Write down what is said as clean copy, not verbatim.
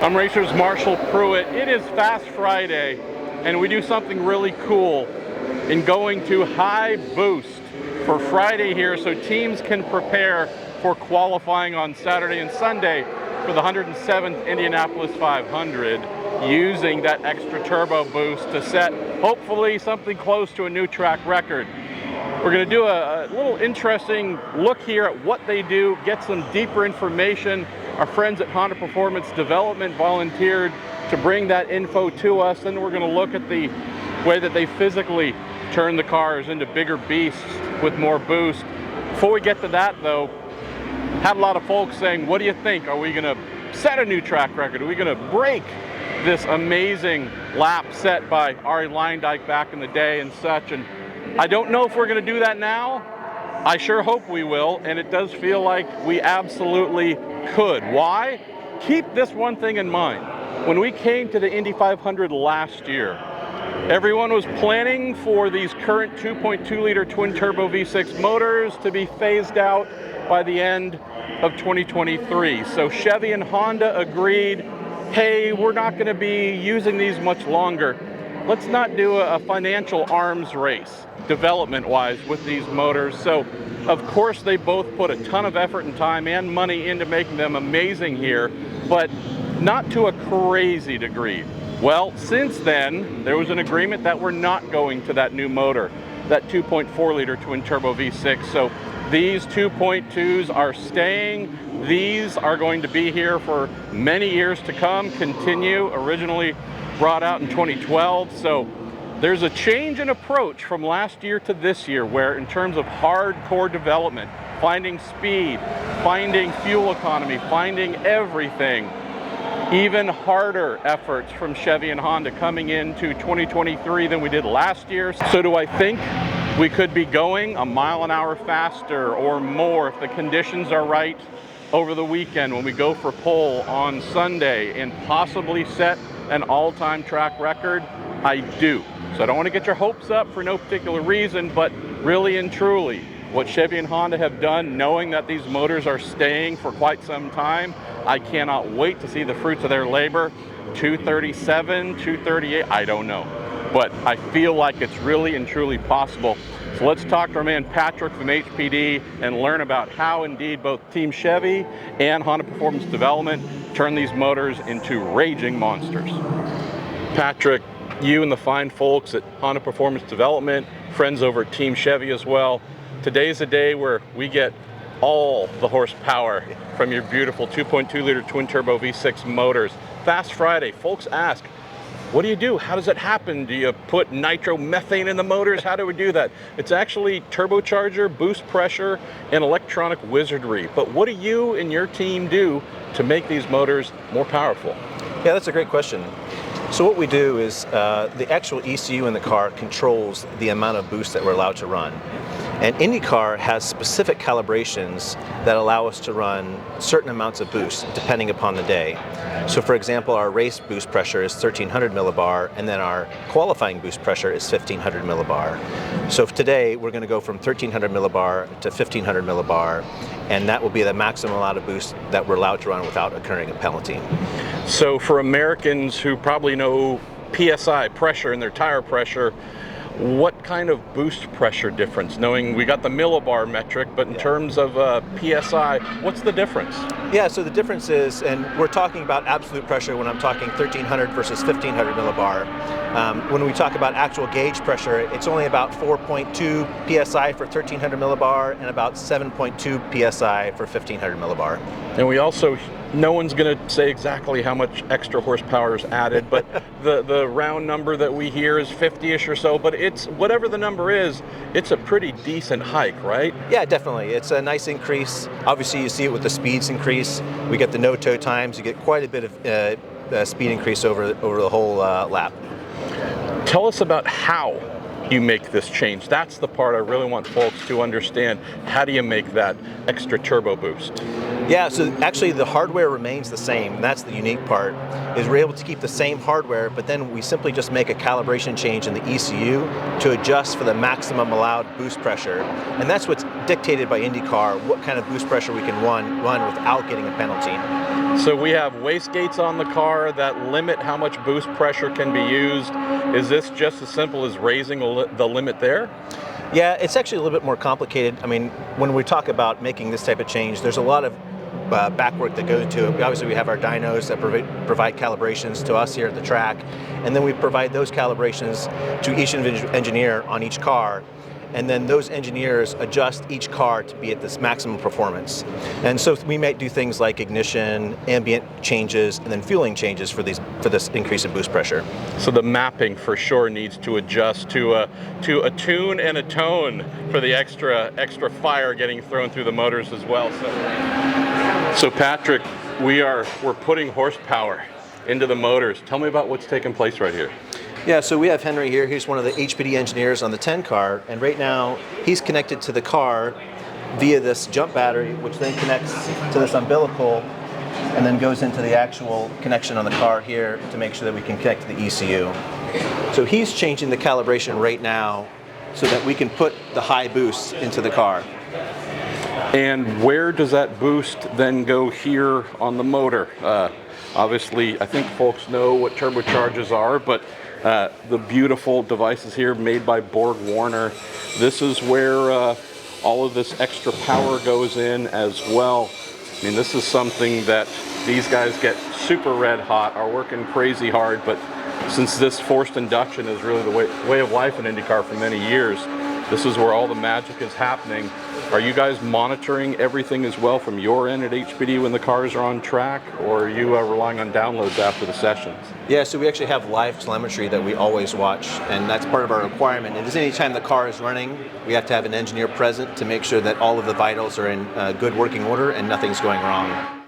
I'm Racer's Marshall Pruett. It is Fast Friday, and we do something really cool in going to high boost for Friday here so teams can prepare for qualifying on Saturday and Sunday for the 107th Indianapolis 500 using that extra turbo boost to set hopefully something close to a new track record. We're going to do a little interesting look here at what they do, get some deeper information. Our friends at Honda Performance Development volunteered to bring that info to us. Then we're going to look at the way that they physically turn the cars into bigger beasts with more boost. Before we get to that though, had a lot of folks saying, what do you think? Are we going to set a new track record? Are we going to break this amazing lap set by Arie Luyendyk back in the day and such? And I don't know if we're going to do that now. I sure hope we will, and it does feel like we absolutely could. Why? Keep this one thing in mind. When we came to the Indy 500 last year, everyone was planning for these current 2.2-liter twin-turbo V6 motors to be phased out by the end of 2023. So Chevy and Honda agreed, hey, we're not going to be using these much longer. Let's not do a financial arms race development-wise with these motors. So, of course, they both put a ton of effort and time and money into making them amazing here, but not to a crazy degree. Well, since then, there was an agreement that we're not going to that new motor, that 2.4-liter twin-turbo V6. So these 2.2s are staying. These are going to be here for many years to come, continue, originally brought out in 2012. So there's a change in approach from last year to this year where in terms of hardcore development, finding speed, finding fuel economy, finding everything, even harder efforts from Chevy and Honda coming into 2023 than we did last year. So do I think we could be going a mile an hour faster or more if the conditions are right over the weekend when we go for pole on Sunday and possibly set an all-time track record? I do. So I don't want to get your hopes up for no particular reason, but really and truly, what Chevy and Honda have done, knowing that these motors are staying for quite some time, I cannot wait to see the fruits of their labor. 237, 238, I don't know. But I feel like it's really and truly possible. So let's talk to our man Patrick from HPD and learn about how indeed both Team Chevy and Honda Performance Development turn these motors into raging monsters. Patrick, you and the fine folks at Honda Performance Development, friends over at Team Chevy as well. Today's a day where we get all the horsepower from your beautiful 2.2-liter twin-turbo V6 motors. Fast Friday, folks ask, what do you do? How does it happen? Do you put nitromethane in the motors? How do we do that? It's actually turbocharger, boost pressure, and electronic wizardry. But what do you and your team do to make these motors more powerful? Yeah, that's a great question. So what we do is the actual ECU in the car controls the amount of boost that we're allowed to run. And IndyCar has specific calibrations that allow us to run certain amounts of boost depending upon the day. So for example, our race boost pressure is 1300 millibar, and then our qualifying boost pressure is 1500 millibar. So today we're going to go from 1300 millibar to 1500 millibar, and that will be the maximum amount of boost that we're allowed to run without incurring a penalty. So for Americans who probably know PSI, pressure, and their tire pressure, what kind of boost pressure difference? Knowing we got the millibar metric, but in terms of PSI, what's the difference? Yeah, so the difference is, and we're talking about absolute pressure when I'm talking 1300 versus 1500 millibar. When we talk about actual gauge pressure, it's only about 4.2 PSI for 1300 millibar and about 7.2 PSI for 1500 millibar. And we also, no one's going to say exactly how much extra horsepower is added, but the round number that we hear is 50-ish or so, but it's, whatever the number is, it's a pretty decent hike, right? Yeah, definitely. It's a nice increase. Obviously, you see it with the speeds increase. We get the no-toe times. You get quite a bit of speed increase over the whole lap. Tell us about how you make this change. That's the part I really want folks to understand. How do you make that extra turbo boost? Yeah, so actually the hardware remains the same, and that's the unique part, is we're able to keep the same hardware, but then we simply just make a calibration change in the ECU to adjust for the maximum allowed boost pressure. And that's what's dictated by IndyCar, what kind of boost pressure we can run without getting a penalty. So we have wastegates on the car that limit how much boost pressure can be used. Is this just as simple as raising the limit there? Yeah, it's actually a little bit more complicated. I mean, when we talk about making this type of change, there's a lot of back work that goes into it. Obviously, we have our dynos that provide calibrations to us here at the track, and then we provide those calibrations to each engineer on each car. And then those engineers adjust each car to be at this maximum performance. And so we might do things like ignition, ambient changes, and then fueling changes for this increase in boost pressure. So the mapping for sure needs to adjust to a tune and a tone for the extra fire getting thrown through the motors as well. So Patrick, we're putting horsepower into the motors. Tell me about what's taking place right here. Yeah, so we have Henry here. He's one of the HPD engineers on the 10 car, and right now he's connected to the car via this jump battery, which then connects to this umbilical and then goes into the actual connection on the car here to make sure that we can connect to the ECU. So he's changing the calibration right now so that we can put the high boost into the car. And where does that boost then go here on the motor? Obviously, I think folks know what turbochargers are, but the beautiful devices here made by Borg Warner. This is where all of this extra power goes in as well. I mean, this is something that these guys get super red hot, are working crazy hard, but since this forced induction is really the way of life in IndyCar for many years, this is where all the magic is happening. Are you guys monitoring everything as well from your end at HPD when the cars are on track, or are you relying on downloads after the sessions? Yeah, so we actually have live telemetry that we always watch, and that's part of our requirement. It is any time the car is running, we have to have an engineer present to make sure that all of the vitals are in good working order and nothing's going wrong.